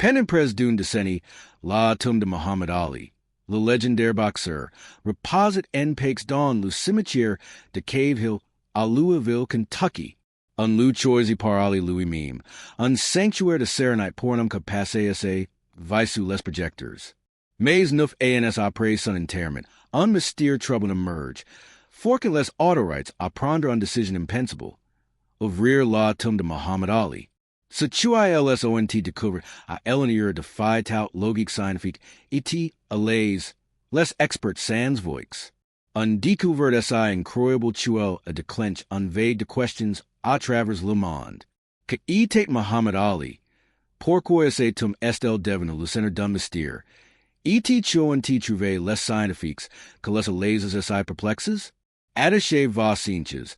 Pen and pres d'une décennie, la tombe de Muhammad Ali, le légendaire boxeur, reposit en paix dans le cimetière de Cave Hill à Louisville, Kentucky. Un lieu choisi par Ali lui-même, un sanctuaire de sérénité pour un homme capacé sous les projecteurs. Mais 9 ans après son enterrement, un mystère troublant emerge, forquant les autorités à prendre une décision impensable. Ouvrir la tombe de Muhammad Ali. Ce qu'ils découvert à l'intérieur de faits logiques scientifiques et les experts sans voix. Un découvert incroyable tuel a déclenche un vague de questions à travers le monde. Que était Muhammad Ali? Pourquoi est-il devenu le centre d'un mystère? Était-il trouvé les scientifiques que les essais perplexes? Attachez vos cinches,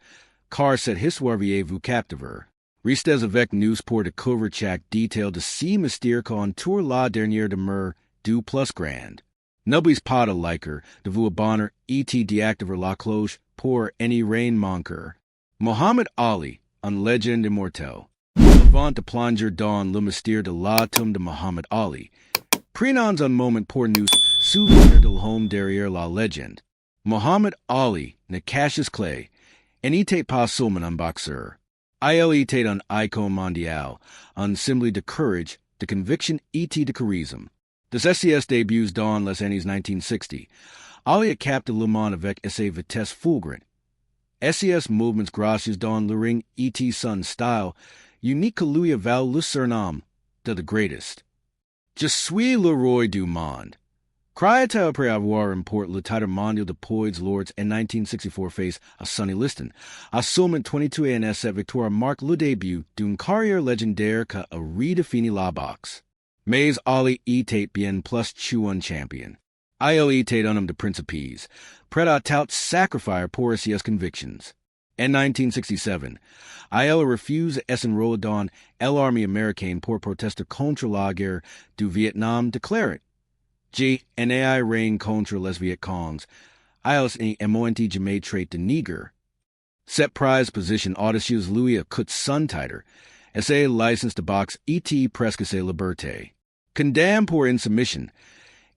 car cette histoire vous captiver. Restez avec nous pour découvrir chaque détail de ces mystères qui entourent la dernière demeure du plus grande. N'oubliez pas de liker, de vous abonner et d'activer la cloche pour any rien manquer. Muhammad Ali, une légende immortelle. Avant de plonger dans le mystère de la tombe de Muhammad Ali, prenons un moment pour nous souvenir de l'homme derrière la légende. Muhammad Ali ne cache clé, n'était pas seulement un boxeur. Il était un icône mondial, un symbole de courage, de conviction et de charisme. Des SES débuts dans les années 1960, Ali a capté le monde avec ses vitesses fulgurantes. SES movements gracieux dans le ring et son style, unique que lui vaut le surnom de The Greatest. Je suis le roi du monde. Criait après avoir remporté le titre mondial de poids lourds en 1964 face à Sonny Liston. À seulement 22 ans, cette victoire marque le début d'une carrière légendaire qui a redéfini la boxe. Mais Ali était bien plus qu'un champion. Il était un homme de principes, prêt à tout sacrifier pour ses convictions. En 1967, il refuse s'enrôler dans l'armée américaine pour protester contre la guerre du Vietnam, déclarant n'ai rien contre les Vietcongs, ils n'ont jamais traité de nègre. Cette prise position audacieuse lui a coûté son titre, et sa licence de boxe et presque sa liberté. Condamné pour insoumission,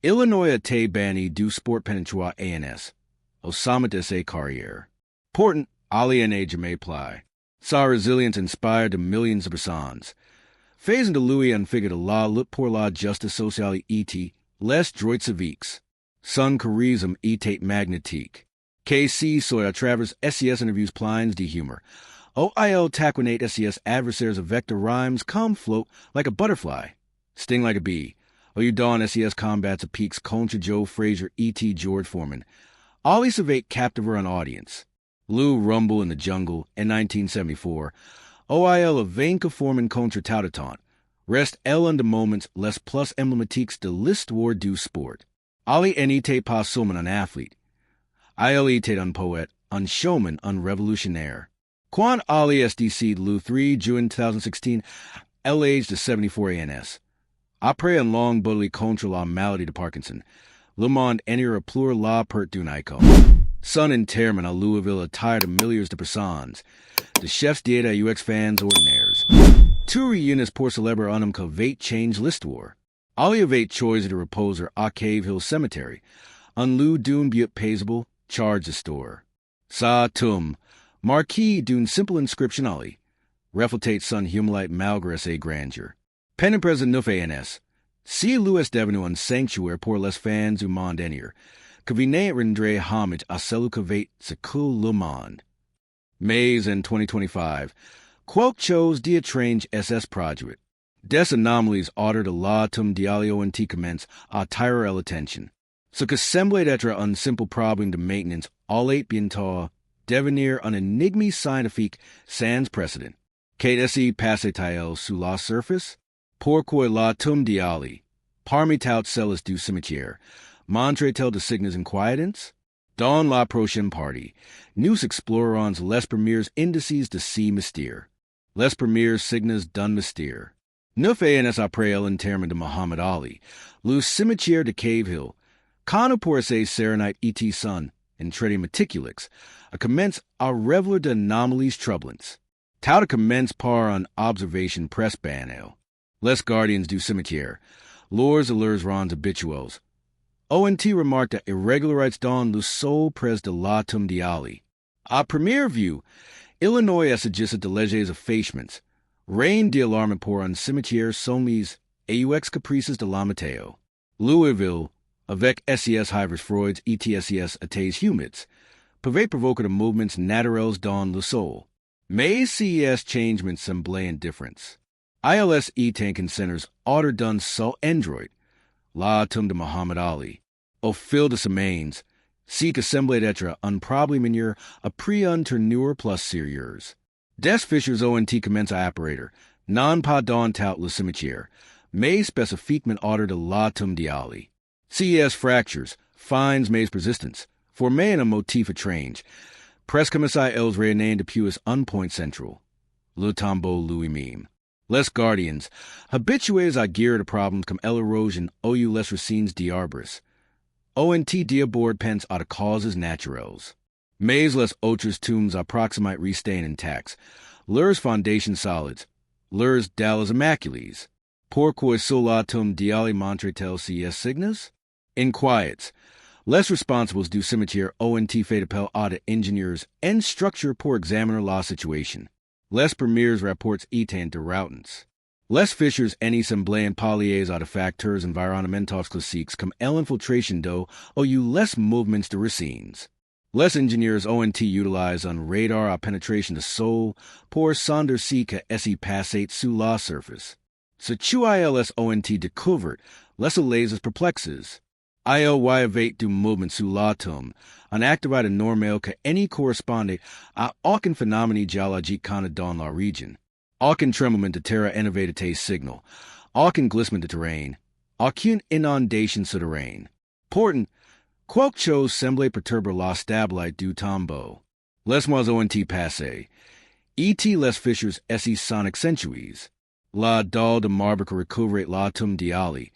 Illinois a été banni du sport pénitentiaire ANS, au sommet de sa carrière. Pourtant, Ali n'a jamais plie. Sa résilience inspire de millions de personnes. Faisant de lui un figure de la lutte pour la justice sociale et les droits civiques. Son charisme était magnétique. KC soit à travers SES interviews pleins de humor. OIL taquinate SES adversaires avec de rhymes come float like a butterfly, sting like a bee. You don SES combats a peaks contre Joe Frazier et George Foreman. Ali savait captiver an audience. Lou Rumble in the Jungle in 1974. OIL a vainque Foreman contre Tauteton. Reste elle de moments les plus emblématiques de l'histoire du sport. Ali n'était pas seulement un athlète. Il était un poète, un showman, un révolutionnaire. Quand Ali est décédé le 3 juin 2016, à l'âge de 74 ans. Après un long battle contre la maladie de Parkinson, le monde entier pleure la perte d'un icône. Son enterrement à Louisville attire de milliers de personnes, de chefs d'État UX fans ordinaires. Tout réunissent pour célébrer un homme qui va changer l'histoire. Ali avait choisi de reposer à Cave Hill Cemetery, un lieu d'une beauté paisible, charge de store. Sa tombe, marquée d'une simple inscription Ali, reflète son humilité malgré sa grandeur. Pen près de 9 ans, si Louis est devenu un sanctuaire pour les fans du monde entier, que venait rendre hommage à celui qui va secouer le monde. Mais en 2025, quelque chose d'étrange SS produit. Des anomalies hors de la tombe d'Ali commence à attirer l'attention. Ce qui semblait être un simple problème de maintenance allait bientôt devenir un énigme scientifique sans précédent. Qu'est-ce passait-il sous la surface? Pourquoi la tombe d'Ali, parmi toutes celles du cimetière, montrait-elle de signes inquiétants? Dans la prochaine partie, nous explorons les premiers indices de ces mystères, les premiers signes d'un mystère. 9 ans après l'enterrement de Muhammad Ali, le cimetière de Cave Hill, connu pour ses sérénités et son entraînement méticuleux, a commencé à révéler d'anomalies troublantes. Tout commence par une observation presque banale. Les gardiens du cimetière, lors leurs rangs habituels. ONT remarquent that irregularités dans le sol près de la tombe d'Ali. À première vue, Illinois s'agissait de légers effacements. Rien d'alarmant pour un cimetière soumis aux caprices de la météo. Louisville, avec ses hivers froids et ses étés humides, peuvent provoquer de mouvements naturels dans le sol. Mais ces changements semblaient indifferents. ILS tank centers order d'un sol android, la tombe de Muhammad Ali. Au fil de semaines, si que semblait être un problème après un tournure plus sérieux. Des fichiers ONT commencent à apparaître, non pas dans tout le cimetière, mais spécifiquement autour de la tombe d'Ali. Ces fractures, fines mais persistants, formaient un motif étrange, presque comme si elles revenaient depuis un point central, le tombeau lui-même. Les gardiens, habitués à guérir de problèmes comme l'érosion ou les racines d'arbres, ONT d'abord pensent à des causes naturelles. Mais les autres tombes approximate restent intacts, leurs fondations solides, leurs dalles immaculées. Pourquoi cela tombe d'Ali montre-t-elle ces signes? Inquiets, les responsables du cimetière ONT fait appel à des ingénieurs en structure pour examiner la situation. Les premiers rapports étant de routants. Les fichiers n'y semblaient pas liés à des facteurs environnementaux classiques comme l'infiltration d'eau ou les mouvements de racines. Les ingénieurs ONT utilisent un radar à pénétration de sol pour sonder ce que s'y passe sous la surface. Ce que les ONT découvrent les laisse perplexes. Il y avait du mouvement sous la tombe, une activité normale que n'y correspondait à aucun phénomène géologique connu dans la région. Aucun tremblement de terre n'avait signal, aucun glissement de terrain, aucune inondation souterraine. Pourtant, quelque chose semblait perturber la stabilité du tombeau. Les ONT passaient. Les fichiers s'y sont accentués. La dalle de marbre que recouvrait la tombe d'Ali,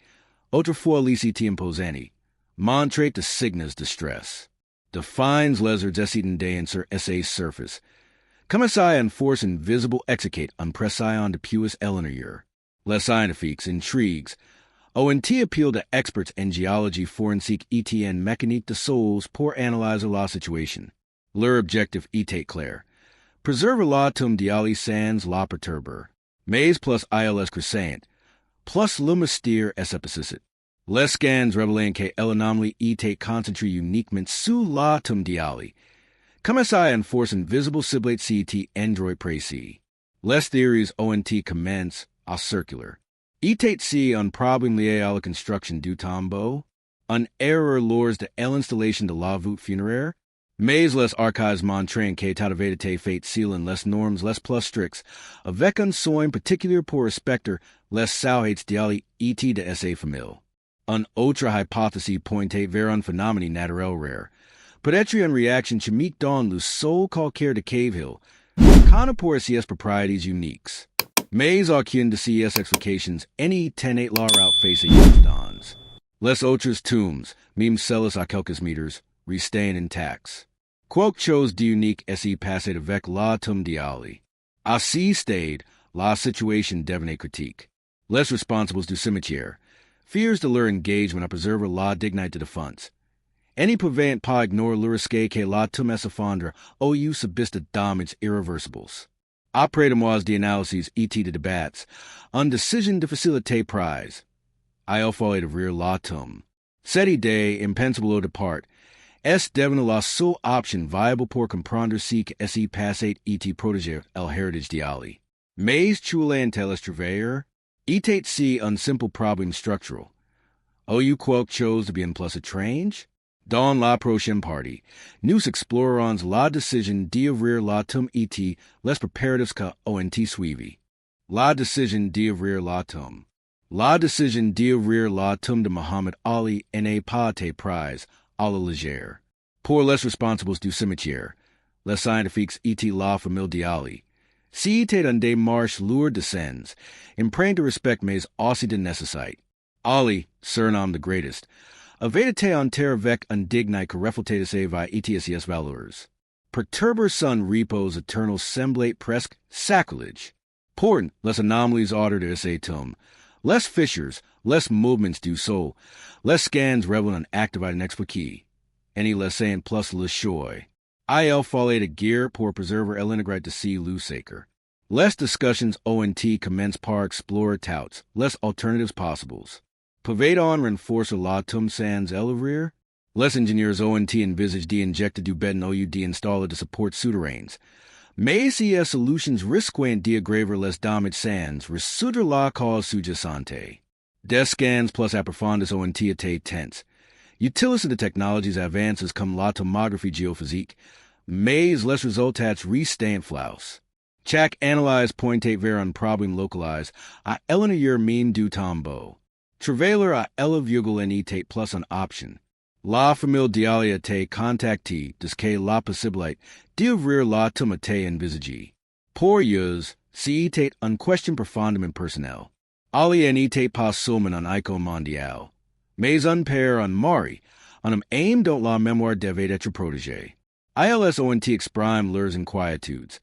autrefois licite imposante, montrait de signes de stress. De fines lézards s'étendaient sur sa surface. Comme si une force invisible exécute un pression depuis l'intérieur. Les scientifiques intrigues, ONT appealent à experts en géologie forensique et en mécanique de sols pour analyser la situation. Leur objectif était clair. Preserver la tombe d'Ali sans la perturber. Mais plus ILS crescent, plus le mystère s'épaississait. Les scans révélaient que l'anomalie était concentrée uniquement sous la tombe d'Ali. Comme si une force invisible ciblait cet endroit précis. Les théories ONT commencent à circuler. Était-ce un problème lié à la construction du tombeau? Une erreur lors de l'installation de la voûte funéraire? Mais les archives montrent que toute vérité fait selon les normes les plus strictes, avec un soin particulier pour respecter les sauhets d'Ali et de sa famille. Une autre hypothèse pointait vers un phénomène naturel rare. Peut-être une réaction chimique dans le sol calcaire de Cave Hill, connu pour ses propriétés uniques. Mais aucune de ces explications n'y tenait la route face à dans. Les autres tombes, même celles à quelques mètres, restaient intactes. Quelque chose d'unique s'y passait avec la tombe d'Ali. À ce stade, la situation devenait critique. Les responsables du cimetière, fiers de leur engagement à préserver la dignité de défunts, n'y pouvaient pas ignorer le risque que la tombe s'effondre ou subisse de dommages irréversibles. Après de mois d'analyses et de débats, une décision de facilité prise. Il fallait ouvrir la tombe. Cette idée, impensable au départ, est devenue la seule option viable pour comprendre ce qui s'y passait et protéger l'héritage d'Ali. Mais choulait-elle travailler? Était-ce un simple problème structural? Ou quelque chose de bien plus étrange? Dans la prochaine partie, nous explorerons la décision d'ouvrir la tombe et les préparatifs que ont suivi. La décision d'ouvrir la tombe. La décision d'ouvrir la tombe de Muhammad Ali n'est pas prise à la légère. Pour les responsables du cimetière, les scientifiques et la famille d'Ali, c'était une démarche lourde de sens, empreinte de respect mais aussi de nécessité. Ali, surnommé the Greatest, avait été enterré avec une dignité que reflétait ses ses valeurs. Perturber son repos éternel semblait presque sacrilège. Pourtant, les anomalies autour de sa tombe, Less fissures, less movements do so, less scans revel in activated expliqué. Any less saying plus le shoy. Il folate gear pour preserver elinogrite de c lusaker. Less discussions ONT commence par explorer touts, less alternatives possibles. Pavadon reinforcer la tum sans elivrir. Less engineers ONT envisage de-injected du bed OUD installer to support souterrains. May CS solutions risquant diagraver less damage sans, resuder la cause sujacente. Des scans plus aprofundis ONT ate tense. Utilis of the technologies advances come la tomography geophysique. Mays less resultats restant flaus. Chak analyze pointate ver on problem localize. A elena year mean du tombo. Travailer a ela vugel and etate plus an option. La famille dialia te contacti, disque la possibilite, diovrir la tomate envisagi. Por yus, si etate unquestioned profundum in personnel. Ali and etate pas sulman on ico mondial. Mais un pair on mari, on aim don't la memoire devet etre protege. ILS ONT exprime lures inquietudes.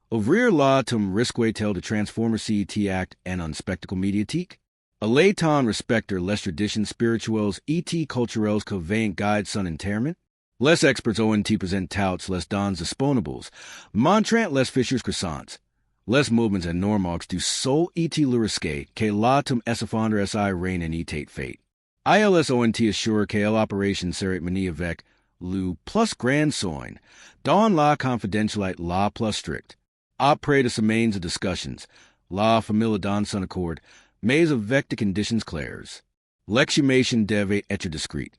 Ouvrir la tum risque tel de transformer CET act and on spectacle mediatique. A laiton respecter les traditions spirituels et culturels conveyant guide son interment. Less experts ONT present touts less dons disponables. Montrant less fissures croissants. Less movements and normogs do sol et lurisque que la tum esifonder si reign and etate fate. ILS ONT assure que l'opération serait menée avec lu plus grand soin, don la confidentialite la plus strict. Après de semaines of discussions, la famille don son accord, mais avec de conditions claires. L'exhumation devait être discrete.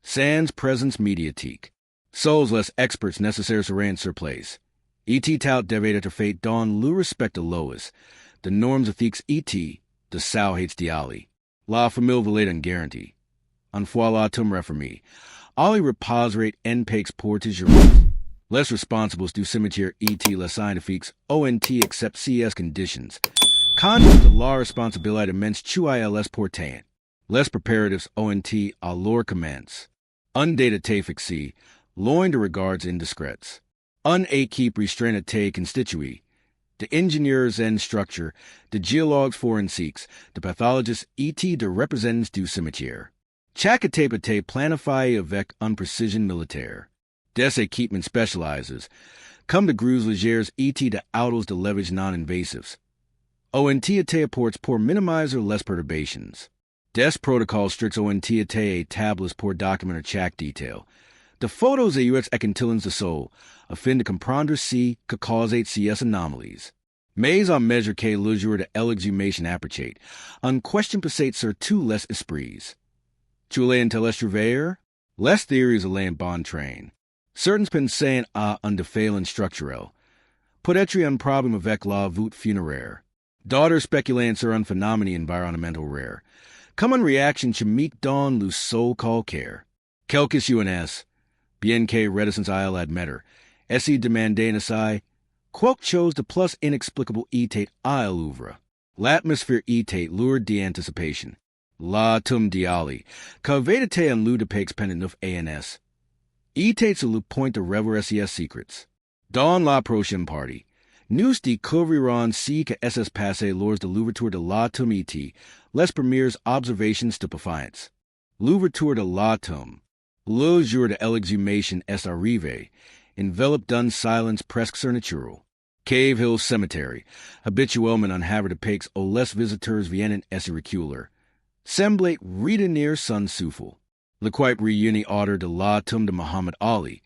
Sans présence médiatique. Souls less experts nécessaires seront sur place. Et tout devait être fait dans le respect de Lois. The norms ethiques et de sao hates diali. La famille valait un guarantee. En foi la tum reformé. Ali reposerate en pakes portage less responsibles du cimetière et les scientifiques ONT accept CS conditions. Conscious de la responsibility immense chu ILS portant. Less preparatives ONT à leur commence. Undata te fixie, loin de regards indiscrets. Unakeep restrained te constitui. The engineers and structure, the geologues forensiques, the pathologists et de representants du cimetière. Chakatepate planify avec unprecision militaire. Des equipment specializes. Come to grus légers et de autos de levage non-invasives. ONT apports pour minimizer less perturbations. Des protocols stricts ONT a tablets pour document or chak detail. The photos a UX equantillons de sol, afin de comprendre si que causate CS anomalies. Mais en mesure que le jour de l'exhumation appreciate, unquestioned passate sur tous les esprits. Tu l'es intellectuaire? Less theories alain bon train. Certains pensent à un défaillant structurel. Peut-être un problème avec la voûte funéraire. Daughter spéculant sur un phénomène environnemental rare. Comme une réaction chimique dans le sol calcaire. Quelques UNS, bien que réticence à l'admettre, essaie demander n'essaie, quoique chose de plus inexplicable etate à l'ouvre. L'atmosphère etate lourde d'anticipation. La tum diali, qu'avait-été en lieu de pex pendant ANS. Etate sur le point de révéler SES secrets. Dans la prochaine partie, nous découvrirons si que SS passé lors de l'ouverture de la tum et les premières observations stupéfiantes. L'ouverture de la tum. Le jour de l'exhumation est arrivé, enveloped d'un silence presque surnaturel. Cave Hill Cemetery, habituellement unhavre de pex aux les visiteurs viennent reculer. Semblate retenir son souffle. Le quipe réuni auteur de la tum de Muhammad Ali.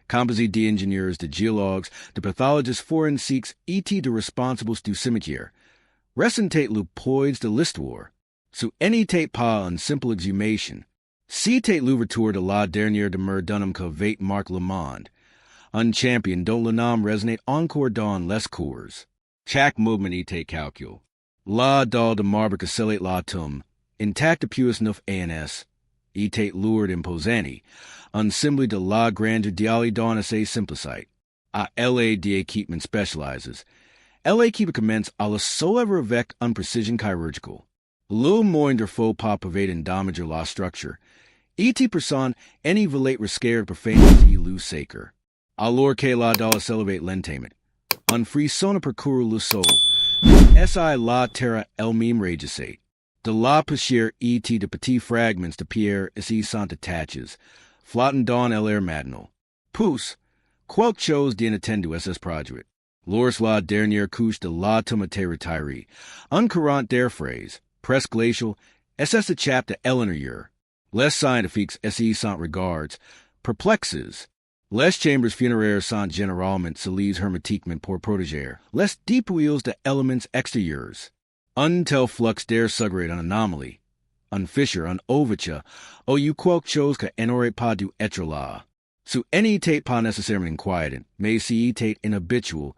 Composite d'ingénieurs, de geologues, de pathologists forensiques et de responsables du cimetière. Resentate le poids de l'histoire. Su enitate pas une simple exhumation. Citate l'ouverture de la dernière demeure d'un que vait Marc Le Monde. Un champion dont le nom résonate encore dans les cours. Chaque mouvement etate calcul. La dalle de marbre que scellate la tum. Intact appuis neuf ANS. Etate lourd imposani. Un symbole de la grandeur d'ali don essay simplicite. A LA d'équipement specializes. LA keep commence à la solever avec un precision chirurgical. Le moindre faux pas pervade and damage la structure. Et person any velate risquer profanity lu saker. Alors que la dalle s'elevate lentament. Un frisson parcours le sol. Si la terra el meme regisate. De la Péchière et de petits fragments de pierre ici sont attaches, flottant dans l'air maintenant. Pousse, quelque chose d'inattendu SS produit. Lors la dernière couche de l'automate retirée, un courant d'air phrase, presque glacial, SS échappe de l'intérieur. Les scientifiques ici sont regards, perplexes. Les chambres funéraires sont généralement scellées hermétiquement pour protéger les dépouilles de éléments extérieurs. Un tel flux d'air suggère une anomalie, une fissure, un ouverture, ou quelque chose que n'aurait pas dû être là. Ce n'était pas nécessairement inquiétant, mais c'était inhabituel.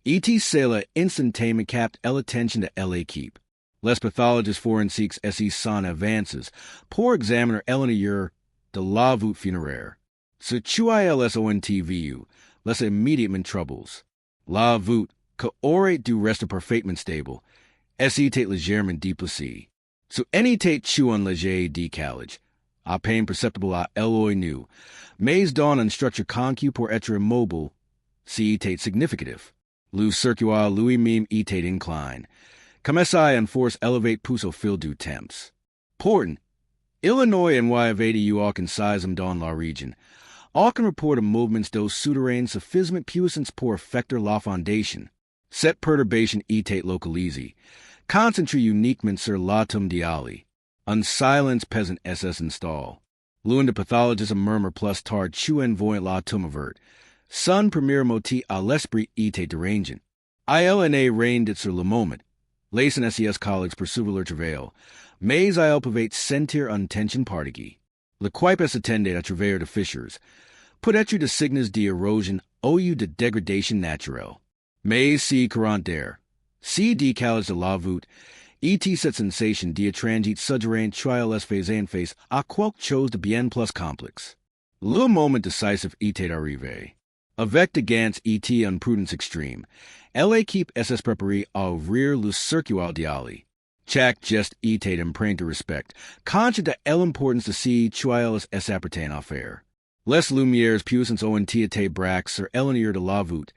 Cela instantanément capte l'attention de l'équipe. Les pathologistes forensiques ici sont avances pour examiner l'intérieur de la voûte funéraire. Ce tuait les ONTVU, les immédiatement troubles. La voûte, que aurait dû rester parfaitement stable, était légèrement déplacée. Ce n'était qu'un léger décalage, à peine perceptible à l'œil nu, mais dans une structure conçue pour être immobile, c'était significatif. Le circuit lui-même était incliné. Commençait une force élevée pousse au fil du temps. Pourtant, Illinois y avait eu aucun séisme dans la région. Aucun rapport de mouvements d'eau souterraine suffisamment puissants pour affecter la fondation. Cette perturbation était localisée, concentrée uniquement sur l'atome d'Ali. Un silence pesant SS install. L'un des pathologistes murmure plus tard en voyant l'atome avert. Son premier motif à l'esprit était dérangeant. ILNA reigned sur le moment. Les SES collègues poursuivent leur travail, mais ils pouvaient sentir une tension particulière. Le quipe s'attendait à travers de fissures, peut-être de signes d'érosion ou de dégradation naturelle. Mais si courant d'air, si décalage de la voûte, était cette sensation d'étranger souterrain trial les faisant face à quelque chose de bien plus complexe. Le moment décisif était arrivé. Avec de gants était une prudence extrême, l'équipe SS préparée à ouvrir le circuit d'Ali. Chaque geste était empreint de respect, conscient de l'importance de ces trials appartiennent à faire. Les lumières puissantes ont été braques sur l'intérieur de la voûte,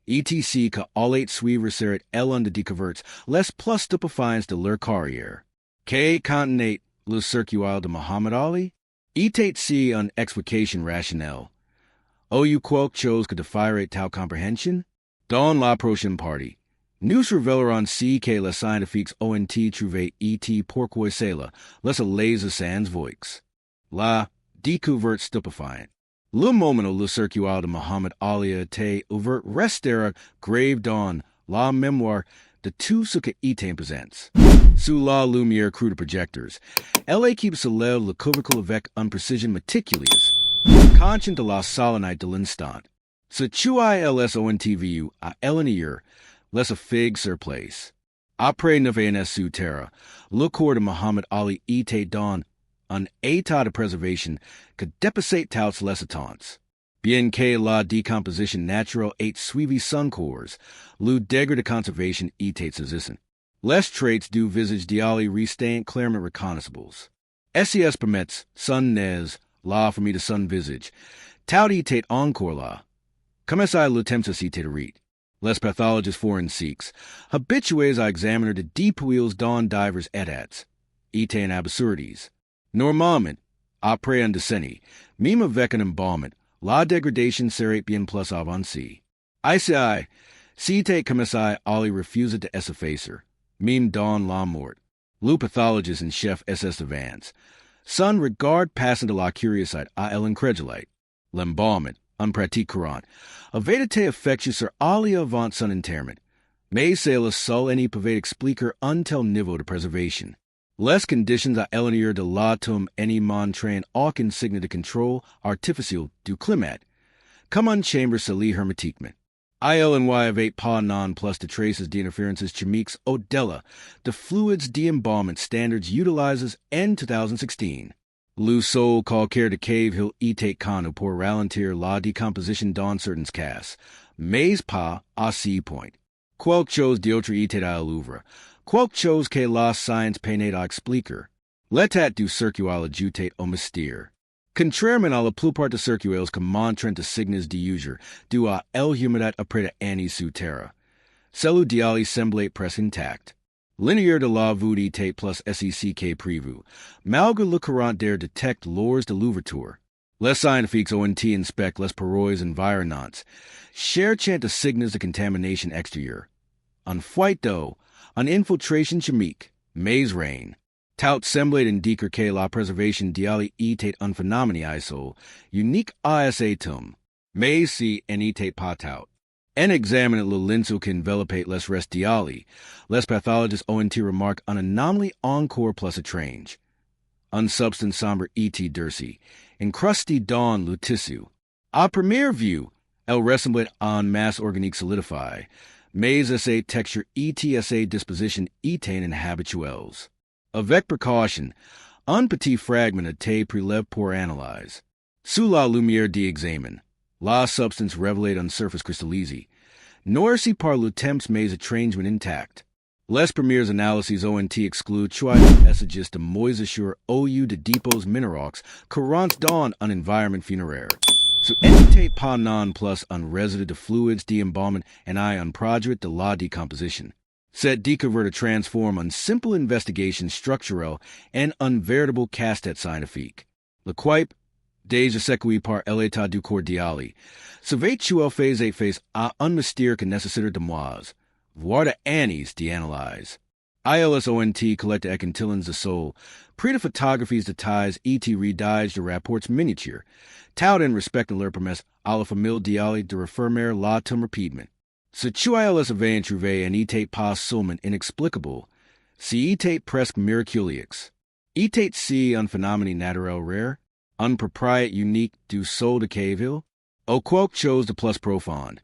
etc. que allait suivre serait l'un de découvertes les plus stupéfiantes de leur carrière. Que contenait le circuit de Muhammad Ali? Était-ce une explication rationnelle? Ou quelque chose que défierait tal compréhension? Dans la prochaine partie, nous révélerons si que les scientifiques ont trouvé et pourquoi cela les sans voix. La découverte stupéfiante. Le moment où le circuit de Muhammad Ali était ouvert restera grave dans la mémoire de tout ce qui était présent. Sous la lumière crue de projecteurs, l'équipe se lève le couvercle avec une précision méticuleuse, conscient de la solennité de l'instant. Ce tuait les ONTVU à l'intérieur, les figs sur place. Après 9 ans sous terre, le corps de Muhammad Ali était dans un état de préservation que dépassait toutes les attentes. Bien que la décomposition naturelle ait suivi son cours, le degré de conservation était saisissant. Les traits du visage d'Ali restaient clairement reconnaissables. SES permets son nez, la famille de son visage, tout était encore là. Commençait le temps c'était rite. Les pathologistes forensiques, habitués à examiner de dépouilles dans divers états, étaient absurdities. Normalement, après une décennie, même avec un embalmement, la dégradation serait bien plus avancée. ICI, c'était commençait à les refuser de s'effacer, même dans la mort. Le pathologiste en chef SS avance. Son regard passant de la curiosité à l'incrédulité. L'embalmement, en pratique courante, avait été effectué sur Ali avant son enterrement, mais c'est le seul qui pouvait expliquer un tel niveau de préservation. Les conditions à l'intérieur de l'atome n'y montraient aucun signe de contrôle artificiel du climat, comme une chambre scellée hermétiquement. Il n'y avait pas non plus de traces d'interférences chimiques au-delà de fluids d'embalmment standards utilisés en 2016. Le seul calcaire de Cave Hill était connu pour ralentir la décomposition dans certains cas, mais pas à ce point. Quelque chose d'autre était à l'oeuvre, quelque chose que la science peinait à expliquer. L'état du circuit ajoutait au mystère. Contrairement à la plupart des circuits que montrent des signes d'usure dû à l'humidité après de années sous terre, celui d'Ali semblait presque intact. Linéaire de la vérité plus SECK prévu. Malgré le courant d'air detect lors de l'ouverture. Les scientifiques ont inspect les parois environnantes. Cherchant de signes de contamination extérieure. En fuite d'eau, en infiltration chimique, mais rain. Tout semblait indiquer que la préservation d'Ali était un phénomène isolé, unique à cet homme. Mais si en était pas tout. En examinant le linceau qui enveloppait les restes d'Ali, les pathologistes ont remarqué une anomalie encore plus étrange. Une substance sombre était durcie, encrustée dans le tissu. À première vue, elle ressemblait à une masse organique solidifiée, mais cette texture était à ses dispositions étaient inhabituelles. Avec précaution, un petit fragment a été prélevé pour analyse. Sous la lumière d'examen, la substance révélait une surface cristallisée, noircie par le temps mais étrangement intacte. Les premières analyses ont exclué choix essages de moisissure au lieu de dépôts minéraux courants dans un environnement funéraire. Ce n'était pas non plus un résidu de fluides d'embalmement et un produit de la décomposition. Cette découverte transforme une simple investigation structurelle en un véritable casse-tête scientifique. Le quipe, déjà sécuit par l'état du corps d'Ali, savait-tu faisait face à un mystère que nécessite de mois, voire de années d'analyse. ILSONT collecte échantillons de sol, pris de photographies de tailles et rédige de rapports miniatures, tout en respectant leur promesse à la famille d'Ali de refermer la tombe rapidement. Ce tu ILS avait trouvé en était pas seulement inexplicable, si était presque miraculeux. Était si un phénomène naturel rare, un propriété unique du sol de Caville, ou quelque chose de plus profond,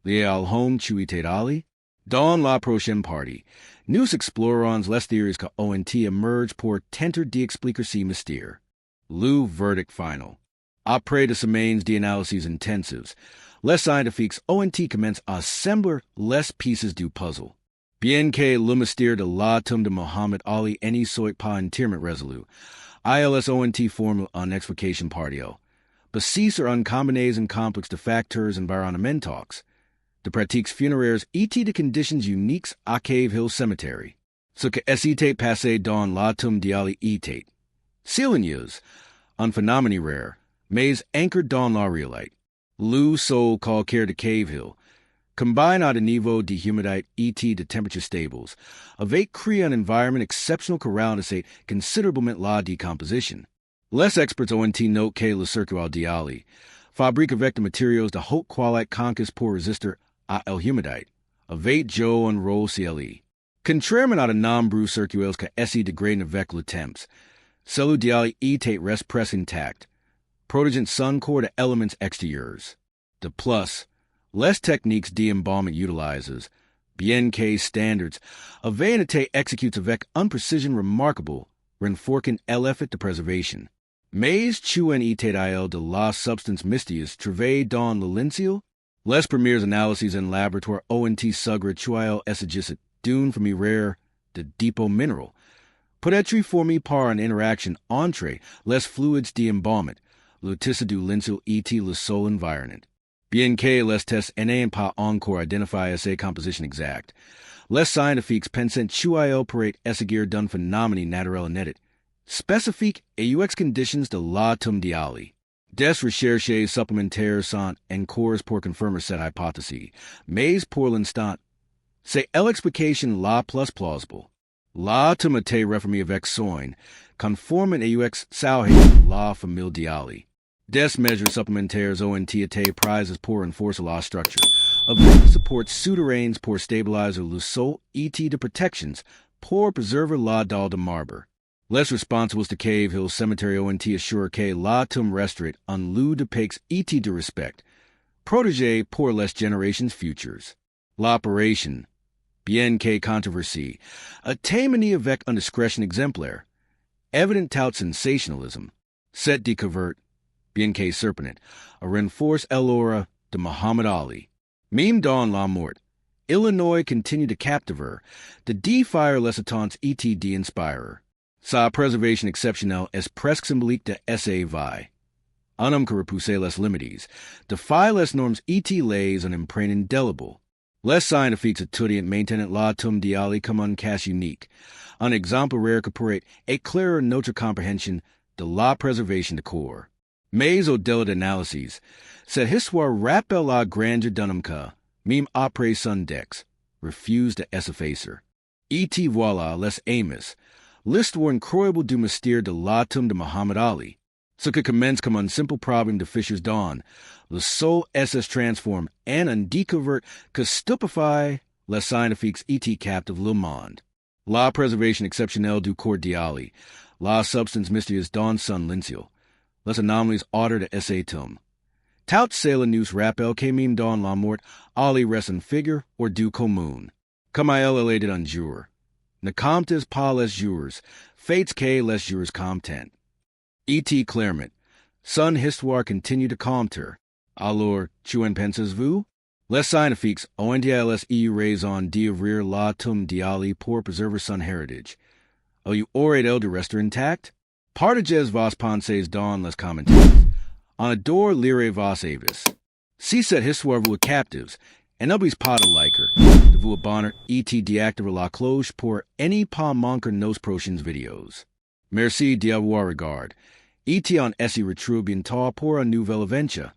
lié al home tu était Ali? Dans la prochaine partie, nous explorons les théories que ont émergé pour tenter d'expliquer ces mystères. Le verdict final. Après de semaines d'analyses intensives, les scientifiques ont commencé à assembler les pièces du puzzle. Bien que le mystère de la tombe de Muhammad Ali n'y soit pas entièrement résolu, ILSONT formule une explication partielle, basée sur une combinaison complexe de facteurs environnementaux, de pratiques funéraires et de conditions uniques à Cave Hill Cemetery. Ce que s'était passé dans la tombe d'Ali était, s'il un phénomène rare, mais anchored dans la réalité. Le sol calcaire de Cave Hill, combined à de niveau de humidité et de température stables, avait créé un environnement exceptionnel qui ralentissait considérablement la décomposition. Les experts ont noté que le circuit d'Ali, fabrique avec des matériaux de haute qualité conquis pour résister à l'humidité, avait joué un rôle CLE. Contrairement à de nombreux circuits qui essaient de dégrader avec le temps, celui d'Ali était reste presque intact, protégeant son corps de éléments extérieurs. De plus, les techniques d'embalming utilisées, bien que standards, avaient été exécutées avec une précision remarquable, renforçant l'effet de préservation. Mais tu en était de la substance mystérieuse trouvée dans le linceau? Les premières analyses en laboratoire ont suggéré qu'il s'agissait d'une famille rare de dépôts minéraux, peut-être formée par une interaction entre les fluides d'embalmement, le tissu du linceau et le sol environnant. Bien que les tests n'aient pas encore identifié sa composition exacte, les scientifiques pensent qu'il pourrait s'agir d'un phénomène naturel inédit, spécifique aux conditions de la tombe d'Ali. Des recherches supplémentaires sont en cours pour confirmer cette hypothèse, mais pour l'instant, c'est l'explication la plus plausible. La tombe a été reformée avec soin, conforme aux sauvages de la famille d'Ali. Des mesures supplémentaires ont été prises pour renforcer la structure, avec supports souterrains pour stabiliser le sol et de protections pour préserver la dalle de marbre. Les responsables de Cave Hill Cemetery ont assuré que la tombe resterait un lieu de paix et de respect, protégé pour les générations futures. L'opération, bien que controversée, a été menée avec une discrétion exemplaire, évident tout sensationalisme. Cette découverte, bien que surprenante, a renforcé l'aura de Muhammad Ali. Même dans la mort, Illinois continue de captiver, de défier les attentes et d'inspirer. Sa préservation exceptionnelle est presque symbolique de sa vie. Un homme qui repoussait les limites, défie les normes et les un empreinte indélébile. Les scientifiques étudiants maintenant la tum diali comme un cas unique, un exemple rare que pourrait éclairer notre compréhension de la préservation de corps. Mais au-delà d'analyses, cette histoire rappelle la grandeur d'un cas, même après son dex, refuse de s'effacer. Et voilà les Amos, l'histoire incroyable du mystère de la tombe de Muhammad Ali. Ce qui commence comme un simple problème de Fisher's Dawn, le seul SS transforme en un découverte que stupéfie les scientifiques et captive le monde. La préservation exceptionnelle du corps d'Ali, la substance mystérieuse dans son linceul, les anomalies hors de sa tombe. Tout c'est la news rappelle que même dans la mort, Ali reste une figure ou du commun. Comme elle est un jour. Ne comptes pas les jours, faites que les jours comptent. E.T. Claremont, son histoire continue de compter. Alors, tu en pensez-vous? Les scientifiques ont eu raison d'ouvrir la tombe d'Ali pour préserver son héritage. Il aurait-il de rester intact? Partagez vos pensées dans les commentaires. On adore lire vos avis. Si cette histoire vous captive, et n'oubliez pas de liker, de vous abonner et d'activer la cloche pour ne pas manquer nos prochaines vidéos. Merci d'avoir regardé. Et on se retrouve bientôt pour une nouvelle aventure.